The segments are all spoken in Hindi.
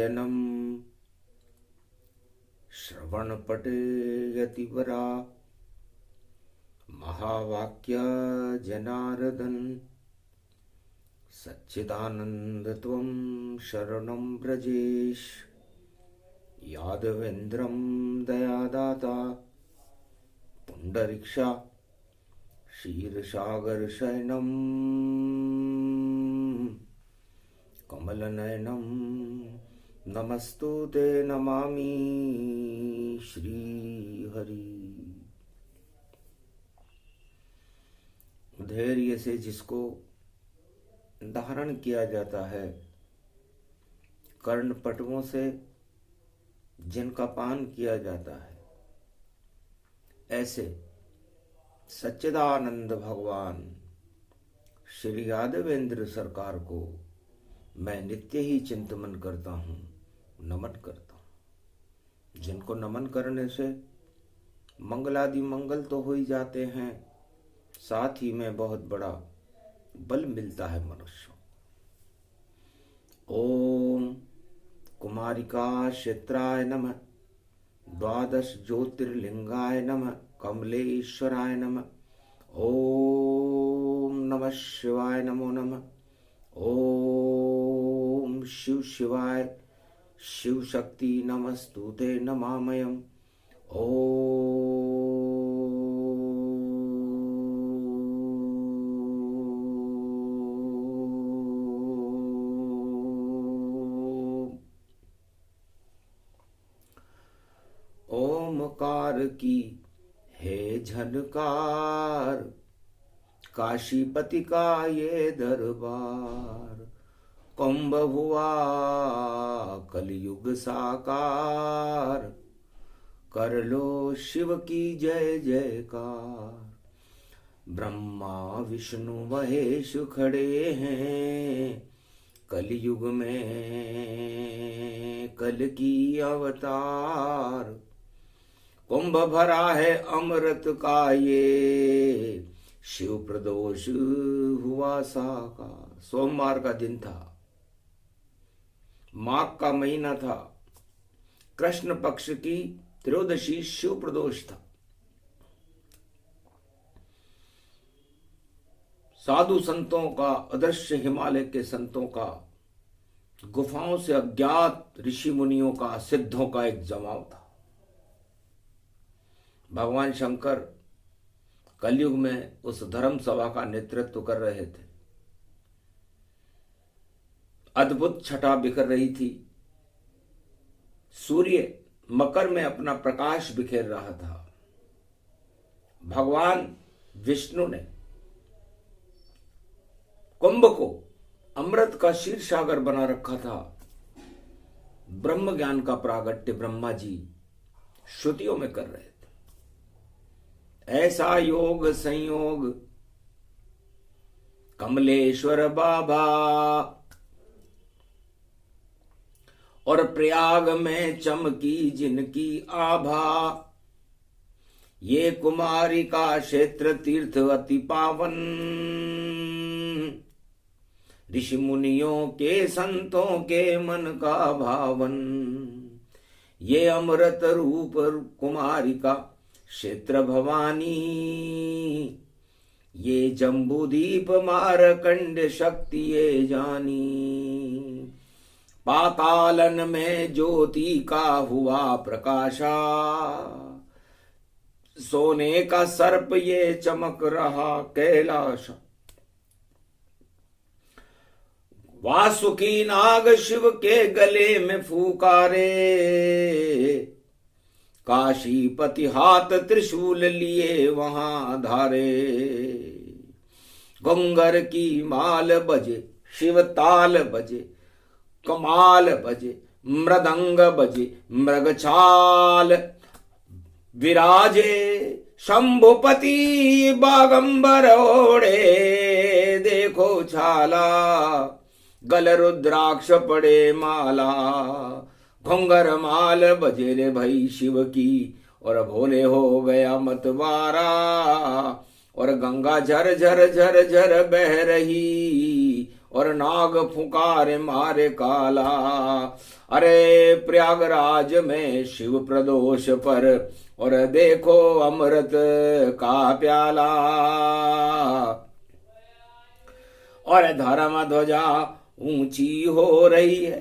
शयनम् श्रवणपटे यतिवरा महावाक्य जनार्दन सच्चिदानंद त्वं शरणं ब्रजेश यादवेन्द्रं दयादाता पुंडरीक्षा क्षीरसागर शयनं कमलनयनं नमस्तुते नमामि श्रीहरि। धैर्य से जिसको धारण किया जाता है, कर्णपटुओं से जिनका पान किया जाता है, ऐसे सच्चिदानंद भगवान श्री यादवेंद्र सरकार को मैं नित्य ही चिंतन करता हूँ, नमन करता हूँ। जिनको नमन करने से मंगलादि मंगल तो हो ही जाते हैं, साथ ही में बहुत बड़ा बल मिलता है मनुष्य। ओम कुमारिका क्षेत्राय नमः, द्वादश ज्योतिर्लिंगाय नमः, कमलेश्वराय नमः, ओम नमः शिवाय नमो नमः, ओम शिव शिवाय शिव शक्ति नमस्तुते नमामयम्, ओमकार की हे झनकार, काशीपति का ये दरबार, कुंभ हुआ कलयुग साकार, कर लो शिव की जय जयकार। ब्रह्मा विष्णु महेश खड़े हैं, कलयुग में कल की अवतार। कुंभ भरा है अमृत का ये, शिव प्रदोष हुआ साकार। सोमवार का दिन था, माघ का महीना था, कृष्ण पक्ष की त्रयोदशी शिव प्रदोष था। साधु संतों का, अदृश्य हिमालय के संतों का, गुफाओं से अज्ञात ऋषि मुनियों का, सिद्धों का एक जमाव था। भगवान शंकर कलयुग में उस धर्म सभा का नेतृत्व कर रहे थे। अद्भुत छटा बिखर रही थी, सूर्य मकर में अपना प्रकाश बिखेर रहा था। भगवान विष्णु ने कुंभ को अमृत का क्षीर सागर बना रखा था। ब्रह्म ज्ञान का प्रागट्य ब्रह्मा जी श्रुतियों में कर रहे थे। ऐसा योग संयोग कमलेश्वर बाबा, और प्रयाग में चमकी जिनकी आभा। ये कुमारी का क्षेत्र तीर्थ अति पावन, ऋषि मुनियों के संतों के मन का भावन। ये अमृत रूप कुमारी का क्षेत्र भवानी, ये जम्बूदीप मारकंड शक्ति ये जानी। पातालन में ज्योति का हुआ प्रकाशा, सोने का सर्प ये चमक रहा कैलाश। वासुकी नाग शिव के गले में फूकारे, काशीपति हाथ त्रिशूल लिए वहां धारे। गंगर की माल बजे, शिव ताल बजे, कमाल बजे, मृदंग बजे, मृगछाल विराजे। शंभुपति बागंबर ओढ़े, देखो छाला, गल रुद्राक्ष पड़े माला। घुंगर माल बजे रे भई शिव की, और भोले हो गया मतवारा। और गंगा झर झर झर झर बह रही, और नाग फुकार मारे काला। अरे प्रयागराज में शिव प्रदोष पर और देखो अमृत का प्याला, और धर्म ध्वजा ऊंची हो रही है,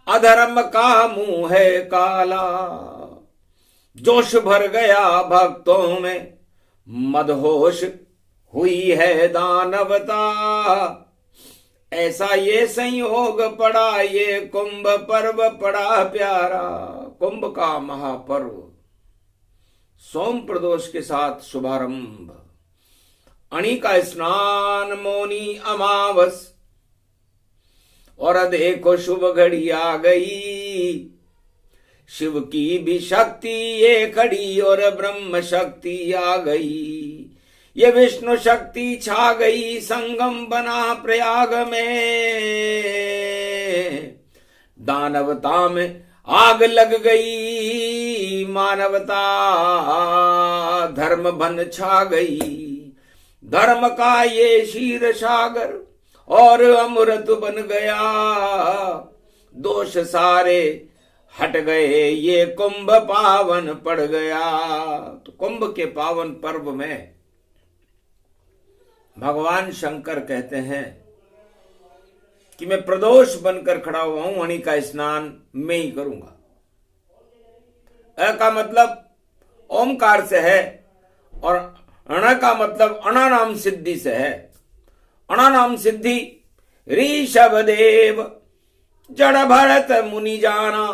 अधर्म का मुंह है काला। जोश भर गया भक्तों में, मदहोश हुई है दानवता। ऐसा ये संयोग पड़ा, ये कुंभ पर्व पड़ा प्यारा। कुंभ का महापर्व सोम प्रदोष के साथ शुभारंभ, अणि का स्नान, मौनी अमावस, और देखो शुभ घड़ी आ गई। शिव की भी शक्ति ये खड़ी और ब्रह्म शक्ति आ गई। ये विष्णु शक्ति छा गई, संगम बना प्रयाग में। दानवता में आग लग गई, मानवता धर्म बन छा गई। धर्म का ये क्षीर सागर और अमृत बन गया। दोष सारे हट गए, ये कुंभ पावन पड़ गया। तो कुंभ के पावन पर्व में भगवान शंकर कहते हैं कि मैं प्रदोष बनकर खड़ा हुआ हूं, अणि का स्नान मैं ही करूंगा। अ का मतलब ओमकार से है और अण का मतलब अणा नाम सिद्धि से है। अणा नाम सिद्धि ऋषभ देव जड़ भरत मुनि जाना,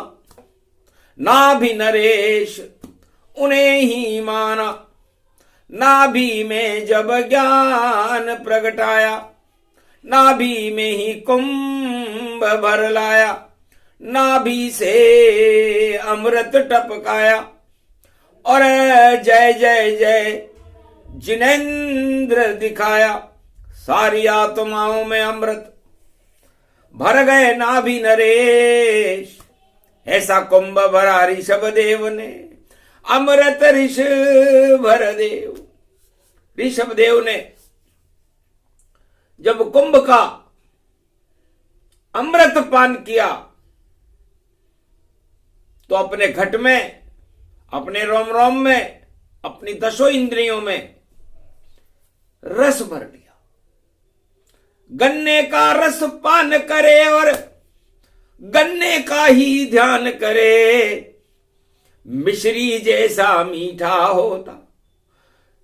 नाभि नरेश उन्हें ही माना। नाभि में जब ज्ञान प्रगटाया, नाभि में ही कुंभ भर लाया। नाभि से अमृत टपकाया और जय जय जय जिनेंद्र दिखाया। सारी आत्माओं में अमृत भर गए नाभि नरेश। ऐसा कुंभ भरा ऋषभ देव ने, अमृत ऋषभ देव। ऋषभ देव ने जब कुंभ का अमृत पान किया तो अपने घट में, अपने रोम रोम में, अपनी दसों इंद्रियों में रस भर लिया। गन्ने का रस पान करे और गन्ने का ही ध्यान करे, मिश्री जैसा मीठा होता।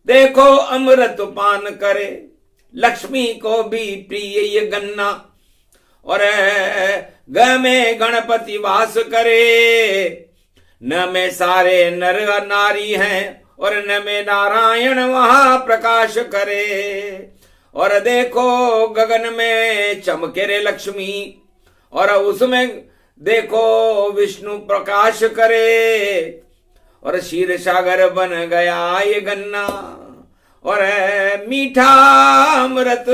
देखो अमृत पान करे, लक्ष्मी को भी प्रिय ये गन्ना। और ग में गणपति वास करे, न में सारे नर नारी हैं और न में नारायण वहां प्रकाश करे। और देखो गगन में चमके रे लक्ष्मी, और उसमें देखो विष्णु प्रकाश करे। और क्षीर सागर बन गया ये गन्ना, और मीठा अमृत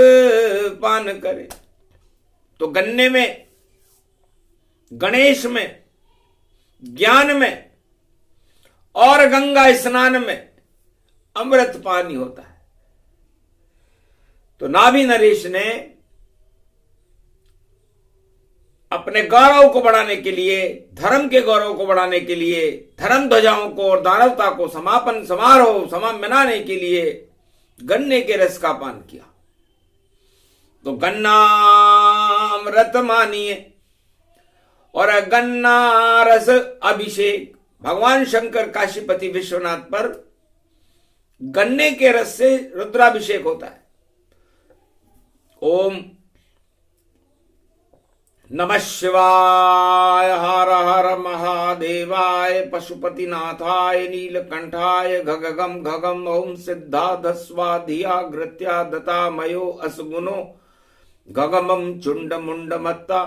पान करे। तो गन्ने में, गणेश में, ज्ञान में और गंगा स्नान में अमृत पानी होता है। तो नाभि नरेश ने अपने गौरव को बढ़ाने के लिए, धर्म के गौरव को बढ़ाने के लिए, धर्म ध्वजाओं को और दानवता को समापन समारोह मनाने के लिए गन्ने के रस का पान किया। तो गन्ना अमृत मानिए और गन्ना रस अभिषेक। भगवान शंकर काशीपति विश्वनाथ पर गन्ने के रस से रुद्राभिषेक होता है। ओम नमः शिवाय, हर हर महादेवाय, पशुपतिनाथाय, नीलकंठाय, घगगम घगम, ओम सिद्धाधस्वा धिया घृत्या दता मयो असगुनो, घगमम चुंड मुंड मत्ता,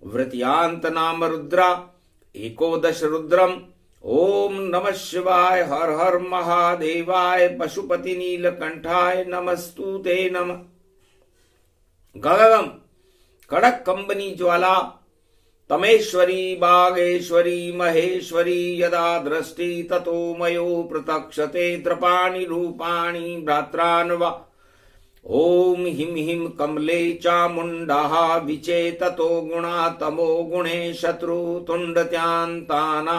वृत्यांत नाम रुद्रा, एकोदश रुद्रम। ओम नमः शिवाय, हर हर महादेवाय, पशुपति नीलकंठाय, नमस्तुते नमः। घगगम कड़क कंबनी ज्वाला, तमेश्वरी बागेश्वरी महेश्वरी, यदा दृष्टि ततो मयो प्रतक्षते, त्रपाणि रूपाणि भ्रात्रान्वा, ओम हिम हिम कमले चामुंडः विचेततो गुणा तमो गुणे शत्रु तुंडत्यांताना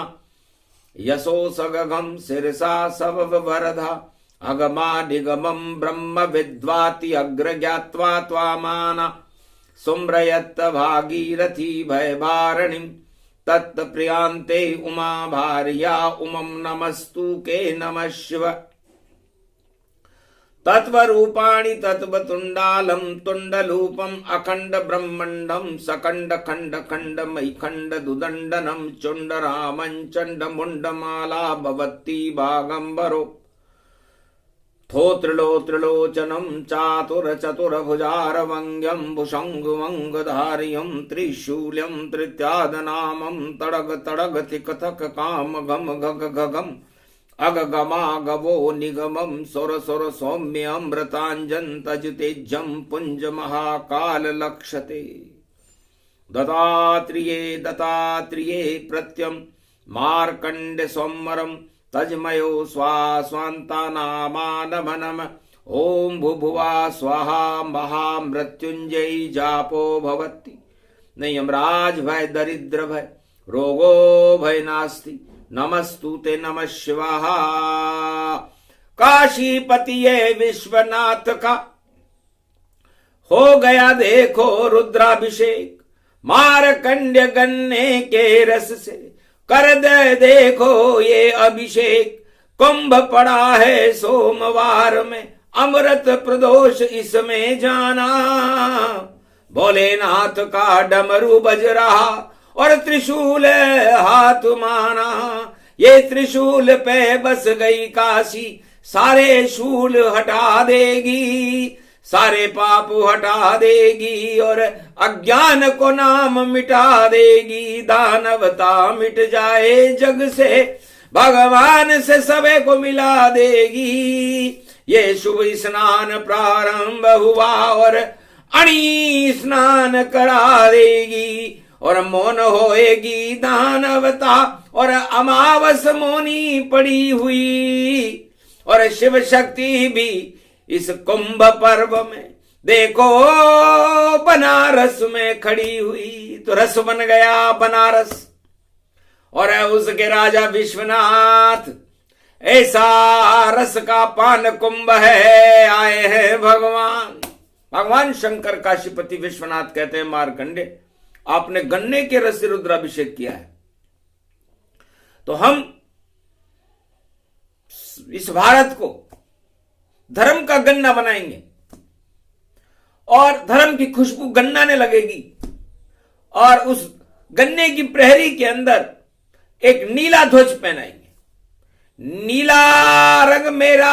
यशो सगघम शिरसा सववरधा अगमादिगमं ब्रह्म विद्वाति अग्र ज्ञात्वा त्वामाना सुम्रयत्त भागीरथी भयभारणिं तत्प्रियांते उमा भार्या उमं नमस्तुके नमः शिव तत्वरूपाणि तत्वतुण्डालं तुण्डलूपम् अखण्ड ब्रह्मण्डं सकण्ड खण्ड खण्ड मैखण्ड दुदण्डनं चुण्डरामं चण्डमुण्डमाला भवति भागम्बरो त्रिलोचनं चातुर चतुर्भुजारवंग्यं भुषंगुमंगधारियं त्रिशूल्यं त्रित्यादनामं तड़ग तड़ग तिकथक काम गम गग गगम अगगमा गवो निगमं सुर सुर सौम्य अमृतांजन तजुतेज्यं पुंज महाकाल लक्षते दत्तात्रेये प्रत्यं मार्कंड सोमरम तजमयो स्वास्वान्तानामानमनम ओम भुभुवा स्वाहा महामृत्युंजयी जापो भवति न यमराज भय दरिद्र भय रोगो भय नास्ति नमस्तुते नमः शिवाः। काशीपतिये विश्वनाथ का हो गया देखो रुद्राभिषेक मारकंड्य गन्ने के रस से कर दे देखो ये अभिषेक कुंभ पड़ा है सोमवार में अमृत प्रदोष इसमें जाना भोलेनाथ का डमरू बज रहा और त्रिशूल हाथ माना ये त्रिशूल पे बस गई काशी सारे शूल हटा देगी सारे पाप हटा देगी और अज्ञान को नाम मिटा देगी दानवता मिट जाए जग से भगवान से सबे को मिला देगी ये शुभ स्नान प्रारंभ हुआ और अणी स्नान करा देगी और मौन होएगी दानवता और अमावस मौनी पड़ी हुई और शिव शक्ति भी इस कुंभ पर्व में देखो बनारस में खड़ी हुई तो रस बन गया बनारस और उसके राजा विश्वनाथ ऐसा रस का पान कुंभ है आए हैं भगवान शंकर काशीपति विश्वनाथ कहते हैं मार्कंडे आपने गन्ने के रस से रुद्राभिषेक किया है तो हम इस भारत को धर्म का गन्ना बनाएंगे और धर्म की खुशबू गन्ना ने लगेगी और उस गन्ने की प्रहरी के अंदर एक नीला ध्वज पहनाएंगे नीला रंग मेरा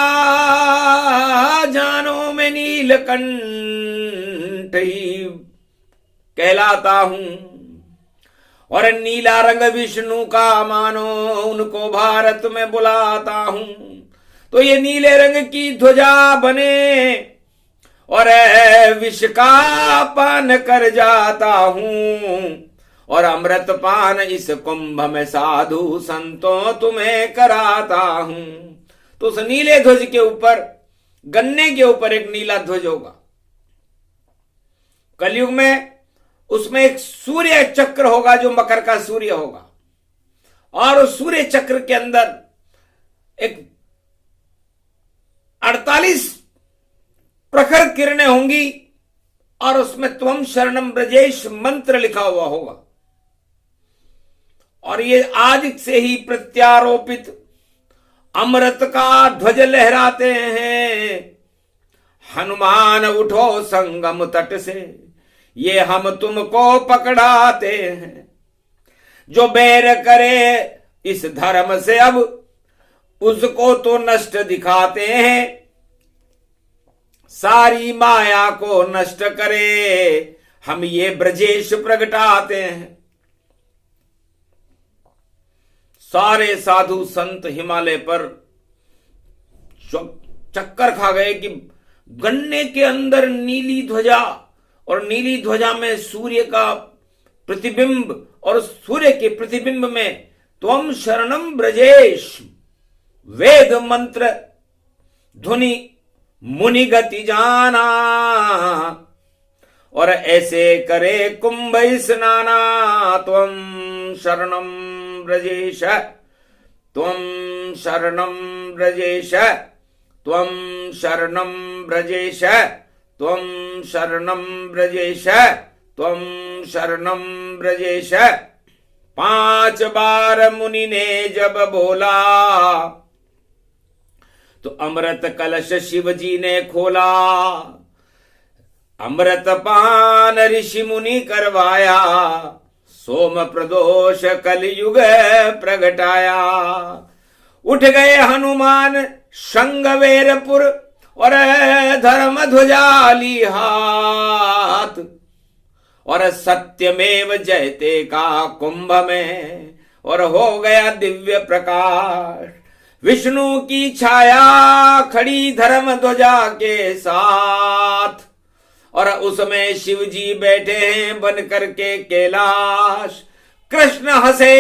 जानो में नीलकंठ ही कहलाता हूं और नीला रंग विष्णु का मानो उनको भारत में बुलाता हूं तो ये नीले रंग की ध्वजा बने और विष का पान कर जाता हूं और अमृत पान इस कुंभ में साधु संतों तुम्हें कराता हूं तो उस नीले ध्वज के ऊपर गन्ने के ऊपर एक नीला ध्वज होगा कलयुग में उसमें एक सूर्य चक्र होगा जो मकर का सूर्य होगा और उस सूर्य चक्र के अंदर एक 48 प्रखर किरणें होंगी और उसमें त्वम शरणम ब्रजेश मंत्र लिखा हुआ होगा और ये आज से ही प्रत्यारोपित अमृत का ध्वज लहराते हैं हनुमान उठो संगम तट से ये हम तुमको पकड़ाते हैं जो बैर करे इस धर्म से अब उसको तो नष्ट दिखाते हैं सारी माया को नष्ट करे हम ये ब्रजेश प्रगटाते हैं सारे साधु संत हिमालय पर चक्कर खा गए कि गन्ने के अंदर नीली ध्वजा और नीली ध्वजा में सूर्य का प्रतिबिंब और सूर्य के प्रतिबिंब में त्वम शरणम ब्रजेश वेद मंत्र ध्वनि मुनि गति जाना, और ऐसे करे कुंभ स्नाना। त्वं शरणं व्रजेश, त्वं शरणं व्रजेश, त्वं शरणं व्रजेश, त्वं शरणं व्रजेश, त्वं शरणं व्रजेश। 5 बार मुनि ने जब बोला, तो अमृत कलश शिव जी ने खोला। अमृत पान ऋषि मुनि करवाया, सोम प्रदोष कलयुग प्रगटाया। उठ गए हनुमान शंगवेरपुर, और धर्म ध्वजा ली हाथ, और सत्यमेव जयते का कुंभ में, और हो गया दिव्य प्रकाश। विष्णु की छाया खड़ी धर्म ध्वजा के साथ, और उसमें शिव जी बैठे हैं बन करके कैलाश। कृष्ण हंसे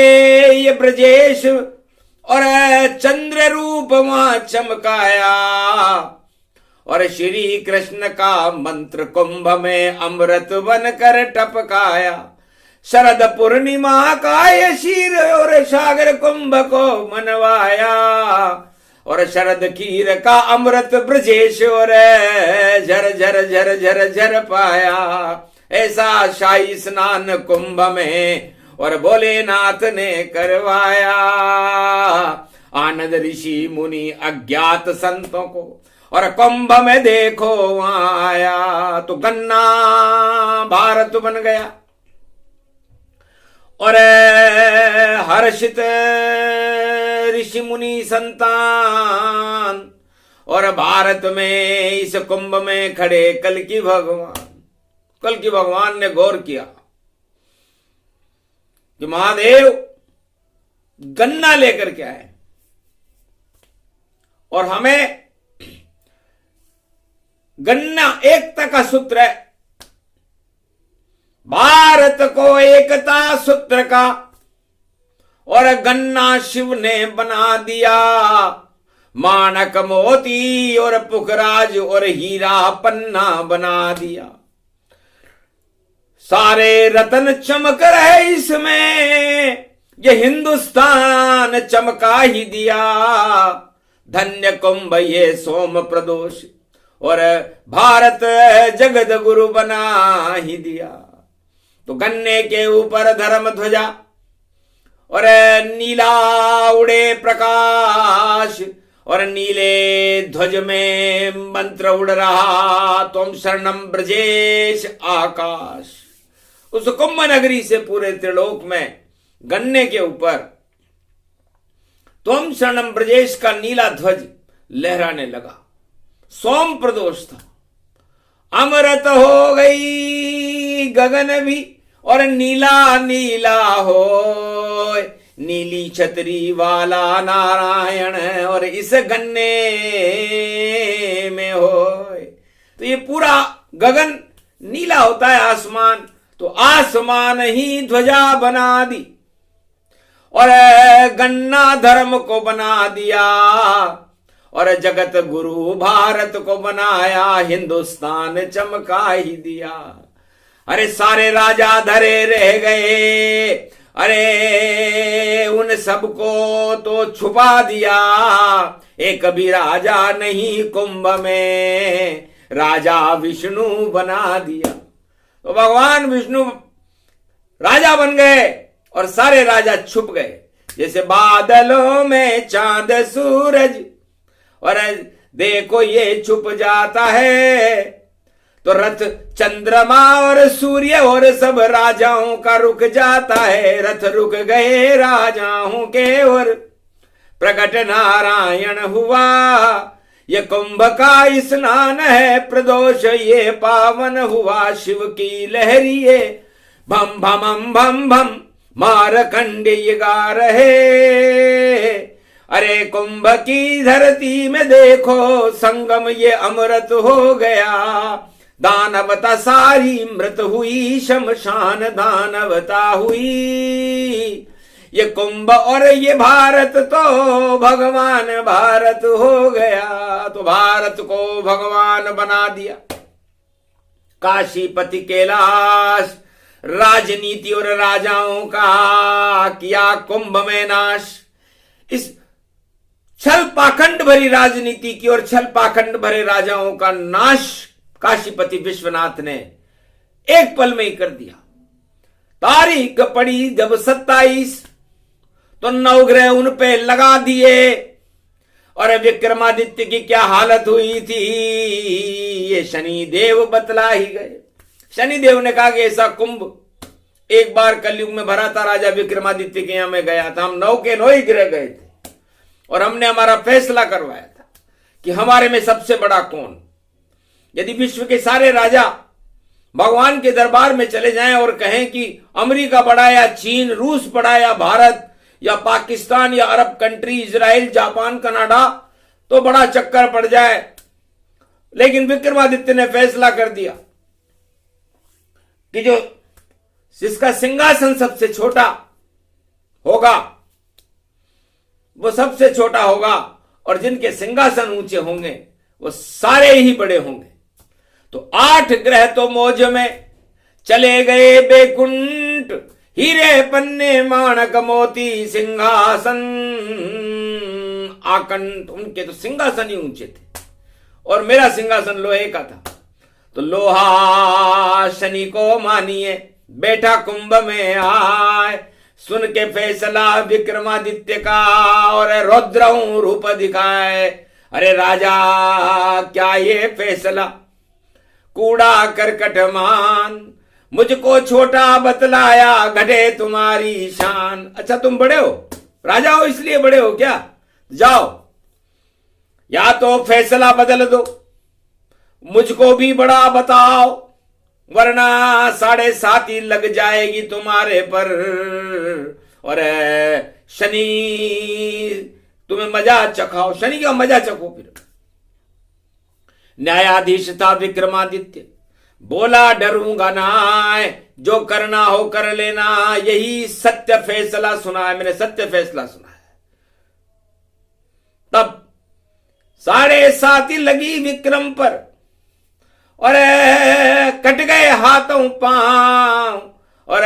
ये ब्रजेश, और चंद्र रूप वहां चमकाया, और श्री कृष्ण का मंत्र कुंभ में अमृत बनकर टपकाया। शरद पूर्णिमा का ये शीर और सागर कुंभ को मनवाया, और शरद खीर का अमृत ब्रजेश और झर झर झर झर झर पाया। ऐसा शाही स्नान कुंभ में और भोलेनाथ ने करवाया। आनंद ऋषि मुनि अज्ञात संतों को और कुंभ में देखो वहां आया, तो गन्ना भारत बन गया। और हर्षित ऋषि मुनि संतान, और भारत में इस कुंभ में खड़े कल की भगवान ने गौर किया कि महादेव गन्ना लेकर के आए, और हमें गन्ना एकता का सूत्र है, भारत को एकता सूत्र का, और गन्ना शिव ने बना दिया माणक मोती, और पुखराज और हीरा पन्ना बना दिया। सारे रतन चमक रहे इसमें, ये हिंदुस्तान चमका ही दिया। धन्य कुंभ ये सोम प्रदोष, और भारत जगत गुरु बना ही दिया। तो गन्ने के ऊपर धर्म ध्वजा, और नीला उड़े प्रकाश, और नीले ध्वज में मंत्र उड़ रहा, तुम शरणम ब्रजेश आकाश। उस कुंभ नगरी से पूरे त्रिलोक में गन्ने के ऊपर तुम शरणम ब्रजेश का नीला ध्वज लहराने लगा। सोम प्रदोष था, अमृत हो गई गगन भी, और नीला नीला हो नीली छतरी वाला नारायण, और इस गन्ने में हो। तो ये पूरा गगन नीला होता है आसमान, तो आसमान ही ध्वजा बना दी, और गन्ना धर्म को बना दिया, और जगत गुरु भारत को बनाया, हिंदुस्तान चमका ही दिया। अरे सारे राजा धरे रह गए, अरे उन सबको तो छुपा दिया, एक भी राजा नहीं कुंभ में, राजा विष्णु बना दिया। तो भगवान विष्णु राजा बन गए, और सारे राजा छुप गए, जैसे बादलों में चांद सूरज, और देखो ये छुप जाता है, तो रथ चंद्रमा और सूर्य और सब राजाओं का रुक जाता है। रथ रुक गए राजाओं के, और प्रकट नारायण हुआ। ये कुंभ का स्नान है प्रदोष, ये पावन हुआ शिव की लहरिए, भम भम भम भम मारकंडेय गा रहे। अरे कुंभ की धरती में देखो संगम ये अमृत हो गया। दानवता सारी मृत हुई, शमशान दानवता हुई। ये कुंभ और ये भारत तो भगवान भारत हो गया, तो भारत को भगवान बना दिया। काशीपति कैलाश राजनीति और राजाओं का किया कुंभ में नाश। इस छल पाखंड भरी राजनीति की और छल पाखंड भरे राजाओं का नाश काशीपति विश्वनाथ ने एक पल में ही कर दिया। तारीख पड़ी जब 27 तो नवग्रह उन पे लगा दिए और विक्रमादित्य की क्या हालत हुई थी ये शनि देव बतला ही गए। शनि देव ने कहा कि ऐसा कुंभ एक बार कलयुग में भरा था, राजा विक्रमादित्य के यहां में गया था, हम 9 के 9 ही ग्रह गए थे और हमने हमारा फैसला करवाया था कि हमारे में सबसे बड़ा कौन। यदि विश्व के सारे राजा भगवान के दरबार में चले जाएं और कहें कि अमेरिका बड़ा या चीन, रूस बड़ा या भारत या पाकिस्तान या Arab country, Israel, Japan, Canada, तो बड़ा चक्कर पड़ जाए। लेकिन विक्रमादित्य ने फैसला कर दिया कि जो जिसका सिंहासन सबसे छोटा होगा वो सबसे छोटा होगा और जिनके सिंहासन ऊंचे होंगे वो सारे ही बड़े होंगे। तो 8 ग्रह तो मौज में चले गए बैकुंठ, हीरे पन्ने माणक मोती सिंहासन आकंठ। उनके तो सिंहासन ही ऊंचे थे और मेरा सिंहासन लोहे का था। तो लोहा शनि को मानिए बैठा कुंभ में आए, सुन के फैसला विक्रमादित्य का और रौद्रऊ रूप दिखाए। अरे राजा क्या ये फैसला कूड़ा करकट मान, मुझको छोटा बतलाया घटे तुम्हारी शान। अच्छा तुम बड़े हो, राजा हो इसलिए बड़े हो क्या? जाओ या तो फैसला बदल दो, मुझको भी बड़ा बताओ, वरना 7.5 ही लग जाएगी तुम्हारे पर और शनि तुम्हें मजा चखाओ, शनि का मजा चखो। फिर न्यायाधीश था विक्रमादित्य, बोला डरूंगा ना, जो करना हो कर लेना, यही सत्य फैसला सुना है मैंने, सत्य फैसला सुना है। तब 7.5 ही लगी विक्रम पर और कट गए हाथों पांव और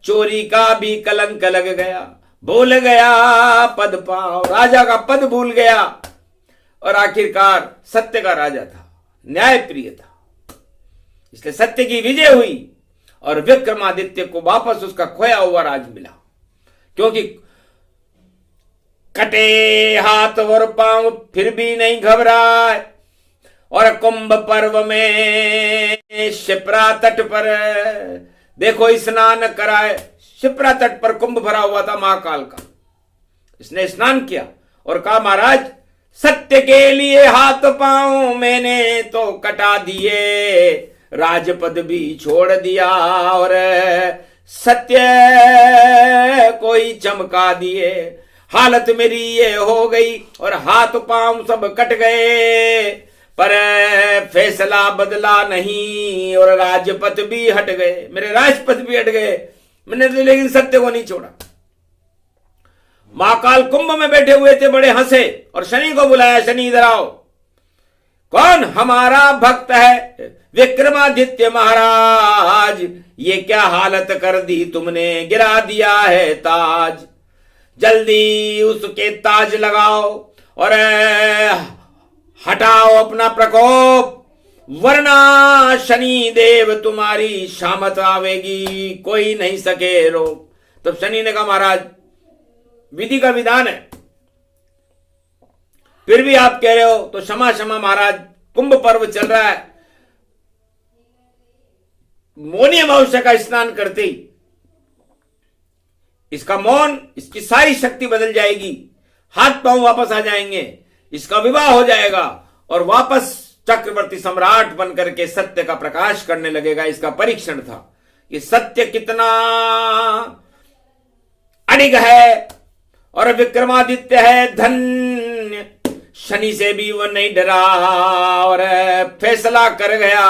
चोरी का भी कलंक लग गया, भूल गया पद पाओ। राजा का पद भूल गया और आखिरकार सत्य का राजा था, न्याय प्रिय था, इसलिए सत्य की विजय हुई और विक्रमादित्य को वापस उसका खोया हुआ राज मिला। क्योंकि कटे हाथ और पांव फिर भी नहीं घबराए और कुंभ पर्व में शिप्रा तट पर देखो स्नान कराए। शिप्रा तट पर कुंभ भरा हुआ था महाकाल का, इसने स्नान किया और कहा महाराज सत्य के लिए हाथ पांव मैंने तो कटा दिए, राजपद भी छोड़ दिया और सत्य को ही चमका दिए। हालत मेरी ये हो गई और हाथ पांव सब कट गए, पर फैसला बदला नहीं और राजपथ भी हट गए, मेरे राजपथ भी हट गए, मैंने तो लेकिन सत्य को नहीं छोड़ा। महाकाल कुंभ में बैठे हुए थे, बड़े हंसे और शनि को बुलाया, शनि इधर आओ। कौन? हमारा भक्त है विक्रमादित्य महाराज, ये क्या हालत कर दी तुमने, गिरा दिया है ताज, जल्दी उसके ताज लगाओ और हटाओ अपना प्रकोप, वरना शनि देव तुम्हारी शामत आवेगी, कोई नहीं सके रोक। तब शनि ने कहा महाराज विधि का विधान है, फिर भी आप कह रहे हो तो क्षमा क्षमा महाराज, कुंभ पर्व चल रहा है, मौनी अमावस्या का स्नान करते ही इसका मौन, इसकी सारी शक्ति बदल जाएगी, हाथ पांव वापस आ जाएंगे, इसका विवाह हो जाएगा और वापस चक्रवर्ती सम्राट बनकर के सत्य का प्रकाश करने लगेगा। इसका परीक्षण था कि सत्य कितना अडिग है और विक्रमादित्य है धन्य, शनि से भी वो नहीं डरा और फैसला कर गया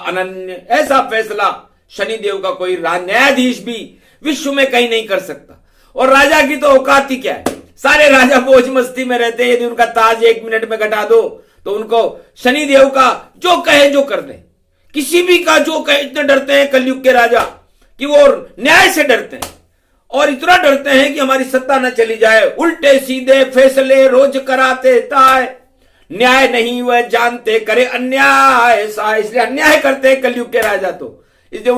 अनन्य। ऐसा फैसला शनिदेव का कोई न्यायाधीश भी विश्व में कहीं नहीं कर सकता। और राजा की तो औकात ही क्या है, सारे राजा मौज मस्ती में रहते हैं। यदि उनका ताज 1 मिनट में घटा दो तो उनको शनिदेव का जो कहे जो कर दे, किसी भी का जो कहे। इतने डरते हैं कलयुग के राजा कि वो न्याय से डरते हैं, और इतना डरते हैं कि हमारी सत्ता न चली जाए। उल्टे सीधे फैसले रोज कराते ताय, न्याय नहीं वह जानते करे अन्याय सा। इसलिए अन्याय करते हैं कलयुग के राजा। तो इसलिए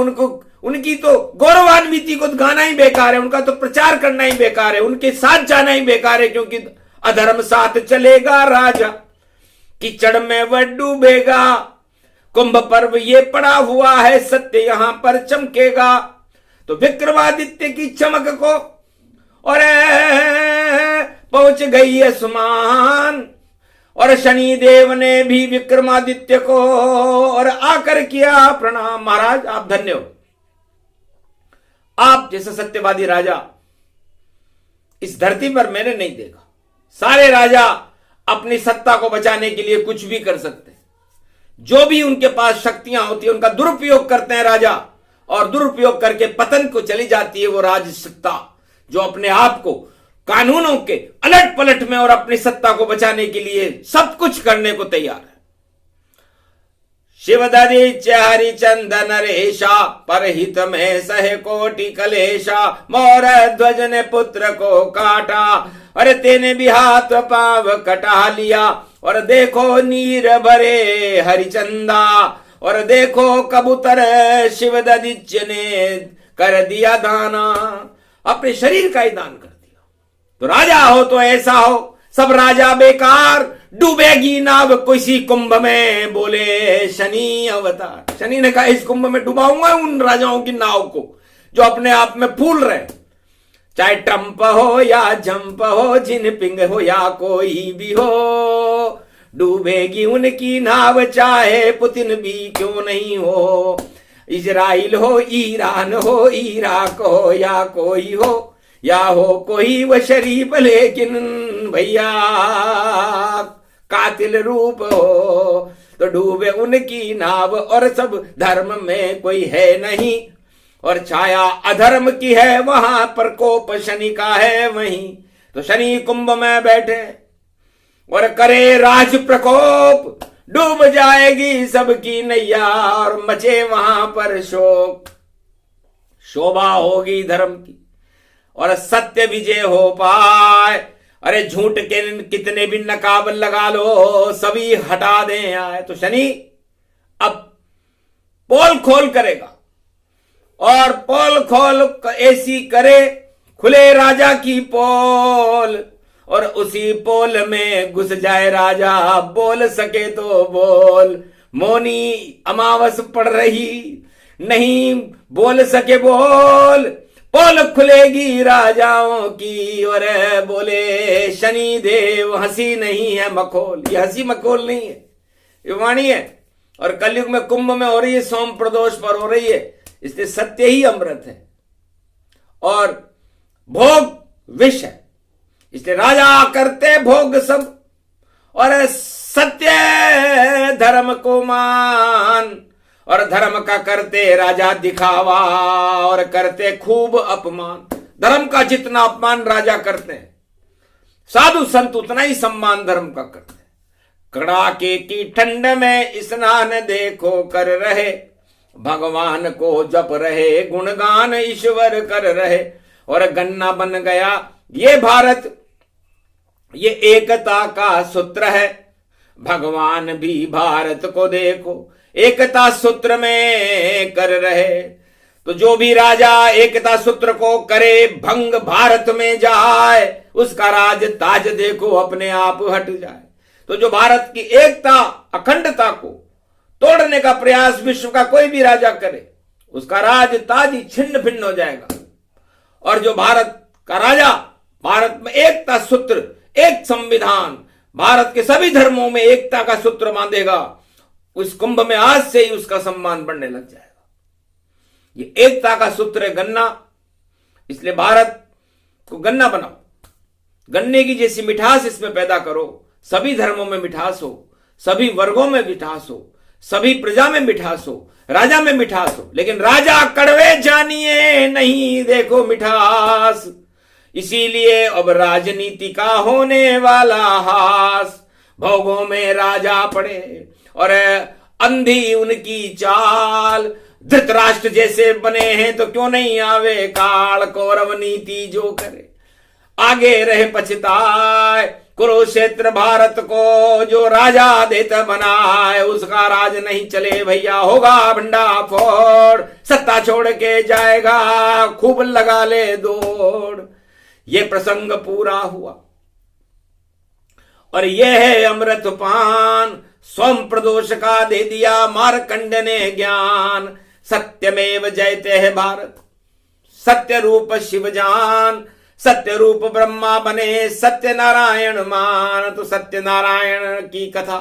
उनकी तो गौरवान्विति को गाना ही बेकार है, उनका तो प्रचार करना ही बेकार है, उनके साथ जाना ही बेकार है। क्योंकि अधर्म साथ चलेगा राजा, कीचड़ में वह डूबेगा। कुंभ पर्व ये पड़ा हुआ है, सत्य यहां पर चमकेगा। तो विक्रमादित्य की चमक को और पहुंच गई आसमान, और शनि देव ने भी विक्रमादित्य को और आकर किया प्रणाम। महाराज आप धन्य हो, आप जैसा सत्यवादी राजा इस धरती पर मैंने नहीं देखा। सारे राजा अपनी सत्ता को बचाने के लिए कुछ भी कर सकते हैं, जो भी उनके पास शक्तियां होती है उनका दुरुपयोग करते हैं राजा, और दुरुपयोग करके पतन को चली जाती है वो राज सत्ता, जो अपने आप को कानूनों के अलट पलट में और अपनी सत्ता को बचाने के लिए सब कुछ करने को तैयार है। शिवदरिच हरिचंदन रेशा, परहित में सहे कोटि कलेशा। मोर ध्वज ने पुत्र को काटा, अरे तेने भी हाथ पांव कटा लिया। और देखो नीर भरे हरिचंदा, और देखो कबूतर शिवदरिच ने कर दिया दाना, अपने शरीर का ही दान कर दिया। तो राजा हो तो ऐसा हो, सब राजा बेकार, डूबेगी नाव किसी कुंभ में, बोले शनि अवतार। शनि ने कहा इस कुंभ में डुबाऊंगा उन राजाओं की नाव को जो अपने आप में फूल रहे, चाहे ट्रंप हो या जंप हो, जिनपिंग हो या कोई भी हो, डूबेगी उनकी नाव चाहे पुतिन भी क्यों नहीं हो। इजराइल हो, ईरान हो, इराक हो या कोई हो, या हो कोई वह शरीफ लेकिन भैया कातिल रूप हो, तो डूबे उनकी नाव और सब धर्म में कोई है नहीं, और छाया अधर्म की है वहां पर कोप शनि का है वहीं। तो शनि कुंभ में बैठे और करे राज प्रकोप, डूब जाएगी सबकी नैया और मचे वहां पर शोक। शोभा होगी धर्म की और सत्य विजय हो पाए। अरे झूठ के कितने भी नकाब लगा लो, सभी हटा दें आए। तो शनि अब पोल खोल करेगा, और पोल खोल ऐसी करे खुले राजा की पोल, और उसी पोल में घुस जाए राजा, बोल सके तो बोल। मौनी अमावस पड़ रही, नहीं बोल सके बोल, पोल खुलेगी राजाओं की। और बोले शनि देव हंसी नहीं है मखोल, ये हंसी मखोल नहीं है, ये वाणी है। और कलयुग में कुंभ में हो रही है, सोम प्रदोष पर हो रही है, इसलिए सत्य ही अमृत है और भोग विष है। इसलिए राजा करते भोग सब, और सत्य धर्म को मान, और धर्म का करते राजा दिखावा, और करते खूब अपमान। धर्म का जितना अपमान राजा करते हैं, साधु संत उतना ही सम्मान धर्म का करते हैं। कड़ाके की ठंड में स्नान देखो कर रहे, भगवान को जप रहे, गुणगान ईश्वर कर रहे। और गन्ना बन गया ये भारत, ये एकता का सूत्र है। भगवान भी भारत को देखो एकता सूत्र में कर रहे। तो जो भी राजा एकता सूत्र को करे भंग, भारत में जाए, उसका राज ताज देखो अपने आप हट जाए। तो जो भारत की एकता अखंडता को तोड़ने का प्रयास विश्व का कोई भी राजा करे, उसका राज ताज ही छिन्न भिन्न हो जाएगा। और जो भारत का राजा भारत में एकता सूत्र, एक संविधान, भारत के सभी धर्मों में एकता का सूत्र बांधेगा, उस कुंभ में आज से ही उसका सम्मान बढ़ने लग जाएगा। ये एकता का सूत्र है गन्ना, इसलिए भारत को गन्ना बनाओ, गन्ने की जैसी मिठास इसमें पैदा करो। सभी धर्मों में मिठास हो, सभी वर्गों में मिठास हो, सभी प्रजा में मिठास हो, राजा में मिठास हो, लेकिन राजा कड़वे जानिए नहीं देखो मिठास। इसीलिए अब राजनीति का होने वाला हास। भोगों में राजा पड़े और अंधी उनकी चाल। धृतराष्ट्र जैसे बने हैं तो क्यों नहीं आवे काल। कौरव नीति जो करे आगे रहे पछताए। कुरुक्षेत्र भारत को जो राजा देता बनाए, उसका राज नहीं चले भैया होगा भंडा फोड़। सत्ता छोड़ के जाएगा खूब लगा ले दौड़। ये प्रसंग पूरा हुआ और यह है अमृत पान। स्वयं प्रदोष का दे दिया मार्कंड ने ज्ञान। सत्यमेव जयते है भारत सत्य रूप शिव जान। सत्य रूप ब्रह्मा बने सत्य नारायण मान। तो सत्य नारायण की कथा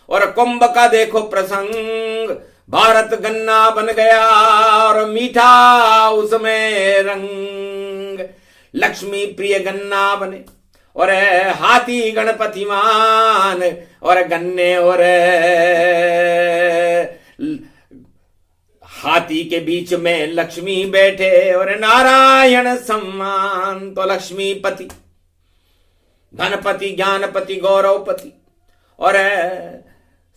और कुंभ का देखो प्रसंग। भारत गन्ना बन गया और मीठा उसमें रंग। लक्ष्मी प्रिय गन्ना बने और हाथी गणपति मान। और गन्ने और हाथी के बीच में लक्ष्मी बैठे और नारायण सम्मान। तो लक्ष्मीपति धनपति ज्ञानपति गौरवपति और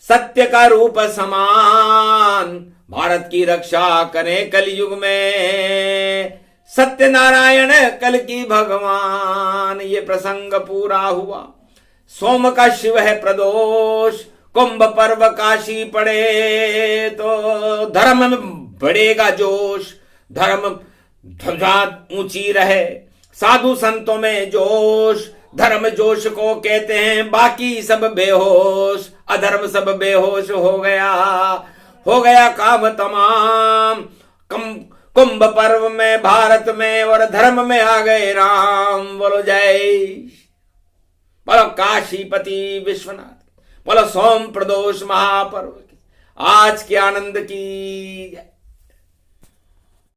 सत्य का रूप समान। भारत की रक्षा करें कलयुग में सत्यनारायण कल की भगवान। ये प्रसंग पूरा हुआ। सोम का शिव है प्रदोष। कुंभ पर्व काशी पड़े तो धर्म में बढ़ेगा जोश। धर्म ध्वजा ऊंची रहे साधु संतों में जोश। धर्म जोश को कहते हैं बाकी सब बेहोश। अधर्म सब बेहोश हो गया काम तमाम। कुंभ पर्व में भारत में और धर्म में आ गए राम। बोलो जय बोलो काशीपति विश्वनाथ। बोलो सोम प्रदोष महापर्व आज के आनंद की